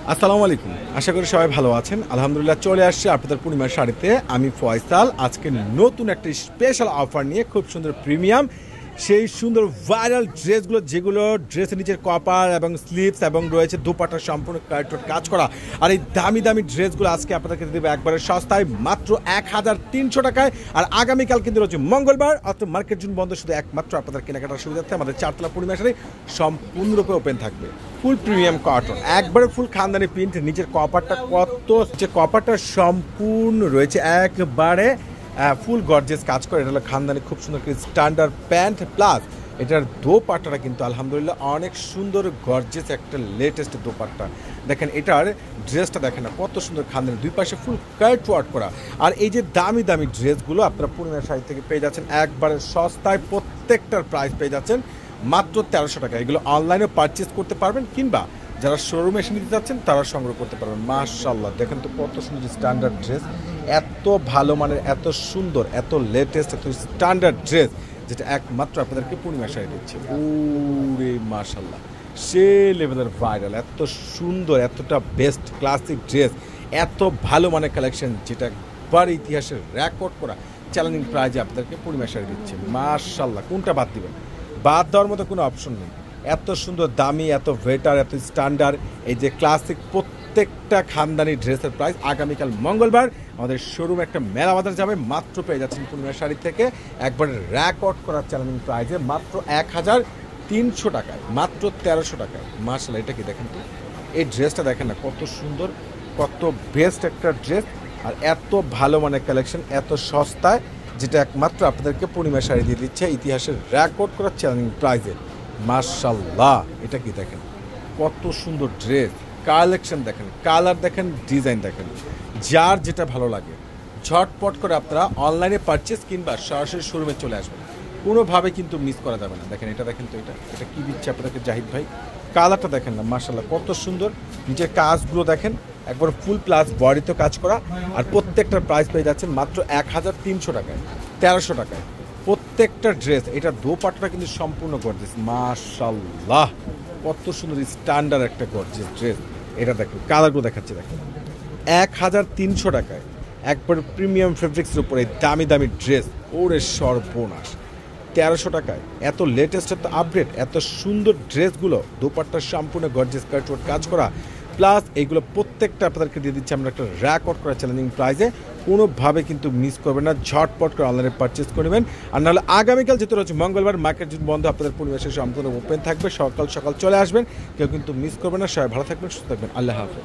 আসসালামু আলাইকুম। আশা করি সবাই ভালো আছেন। আলহামদুলিল্লাহ চলে আসছে আপনাদের পূর্ণিমার শাড়িতে। আমি ফয়সাল। আজকে নতুন একটা স্পেশাল অফার নিয়ে খুব সুন্দর প্রিমিয়াম সেই সুন্দর ভাইরাল ড্রেসগুলো, যেগুলো ড্রেসের নিচের কপার এবং স্লিভস এবং রয়েছে দুপাটা সম্পূর্ণ কাজ করা। আর এই দামি দামি ড্রেসগুলো আজকে আপনাদেরকে দেবো একবারে সস্তায় মাত্র 1300 টাকায়। আর আগামীকাল কিন্তু রয়েছে মঙ্গলবার, অর্থাৎ মার্কেট জুন বন্ধ, শুধু একমাত্র আপনাদের কেনাকাটার সুবিধার্থে আমাদের চারতলা পূর্ণিমা শাড়ি সম্পূর্ণরূপে ওপেন থাকবে। ফুল প্রিমিয়াম কটন, একবারে ফুল খানদানি প্রিন্ট। নিচের কপারটা কত, যে কপারটা সম্পূর্ণ রয়েছে একবারে ফুল গর্জেস কাজ করে। এটা হলো খানদানি খুব সুন্দর স্ট্যান্ডার্ড প্যান্ট, প্লাস এটার দোপাট্টাটা কিন্তু আলহামদুলিল্লাহ অনেক সুন্দর গর্জেস একটা লেটেস্ট দোপাট্টা। দেখেন এটার ড্রেসটা দেখেন না কত সুন্দর খানদানি, দুই পাশে ফুল কাট ওয়ার্ক করা। আর এই যে দামি দামি ড্রেসগুলো আপনারা পূর্ণিমা শাড়ি থেকে পেয়ে যাচ্ছেন একবারে সস্তায়। প্রত্যেকটার প্রাইস পেয়ে যাচ্ছেন মাত্র 1300 টাকা। এগুলো অনলাইনেও পারচেস করতে পারবেন, কিংবা যারা শোরুমে এসে নিতে যাচ্ছেন তারা সংগ্রহ করতে পারবেন। মাশাআল্লাহ দেখেন তো কত সুন্দর স্ট্যান্ডার্ড ড্রেস, এত ভালো মানের, এত সুন্দর, এত লেটেস্ট, এত স্ট্যান্ডার্ড ড্রেস, যেটা একমাত্র আপনাদেরকে পূর্ণিমা শাড়ি দিচ্ছে। ওরে মাশাআল্লাহ, সে লেভেলের ভাইরাল, এত সুন্দর, এতটা বেস্ট ক্লাসিক ড্রেস, এত ভালো মানের কালেকশন, যেটা একবার ইতিহাসের রেকর্ড করা চ্যালেঞ্জিং প্রাইজে আপনাদেরকে পূর্ণিমা শাড়ি দিচ্ছে। মাশাআল্লাহ, কোনটা বাদ দিবেন? বাদ দেওয়ার মতো কোনো অপশন নেই। এত সুন্দর, দামি, এত ভেটার, এত স্ট্যান্ডার্ড, এই যে ক্লাসিক প্রত্যেকটা খানদানি ড্রেসের প্রাইস আগামীকাল মঙ্গলবার আমাদের শোরুমে একটা মেলা বাজার যাবে, মাত্র পেয়ে যাচ্ছেন পূর্ণিমা শাড়ি থেকে একবারে রেকর্ড করার চ্যালেঞ্জিং প্রাইসে মাত্র 1300 টাকায়, মাত্র 1300 টাকায়। মাশাআল্লাহ, এটা কি দেখেন তো, এই ড্রেসটা দেখেন না কত সুন্দর, কত বেস্ট একটা ড্রেস, আর এত ভালো মানের কালেকশন, এত সস্তায়, যেটা একমাত্র আপনাদেরকে পূর্ণিমা শাড়ি দিয়ে দিচ্ছে ইতিহাসের রেকর্ড করার চ্যালেঞ্জিং প্রাইজে। মাশাআল্লাহ, এটা কি দেখেন কত সুন্দর ড্রেস, কালেকশন দেখেন, কালার দেখেন, ডিজাইন দেখেন, যার যেটা ভালো লাগে ঝটপট করে আপনারা অনলাইনে পারচেস কিংবা সরাসরি শোরুমে চলে আসবেন, কোনোভাবে কিন্তু মিস করা যাবে না। দেখেন এটা, দেখেন তো, এটা কি দিচ্ছে আপনাদেরকে জাহিদ ভাই, কালারটা দেখেন না, মাশাআল্লাহ কত সুন্দর। নিচের কাজগুলো দেখেন একবার ফুল প্লাস বডিতে কাজ করা। আর প্রত্যেকটার প্রাইস পেয়ে যাচ্ছেন মাত্র 1300 টাকায়, 1300 টাকায় প্রত্যেকটা ড্রেস। এটা দোপাট্টাটা কিন্তু সম্পূর্ণ গর্জিয়াস। মাশাআল্লাহ, কত সুন্দর স্ট্যান্ডার্ড একটা গর্জিয়াস ড্রেস। এটা দেখেন, কালারগুলো দেখাচ্ছি, দেখেন 1300 টাকায় একবার প্রিমিয়াম ফেব্রিক্সের উপরে দামি দামি ড্রেস। ওরে সর্বনাশ, 1300 টাকায় এত লেটেস্ট, এত আপডেট, এত সুন্দর ড্রেসগুলো, দোপাট্টার সম্পূর্ণ গর্জিয়াস কাটওয়ার্ক কাজ করা, প্লাস এইগুলো প্রত্যেকটা আপনাদেরকে দিয়ে দিচ্ছি আমরা একটা রেকর্ড করা চ্যালেঞ্জিং প্রাইসে। কোনোভাবে কিন্তু মিস করবেন না, ঝটপট করে অনলাইনে পারচেস করবেন। আর নাহলে আগামীকাল যেহেতু রয়েছে মঙ্গলবার, মার্কেট বন্ধ, আপনাদের পরিবেশে সম্পূর্ণ ওপেন থাকবে, সকাল সকাল চলে আসবেন, কেউ কিন্তু মিস করবেন না। সবাই ভালো থাকবেন, সুস্থ থাকবেন, আল্লাহ হাফেজ।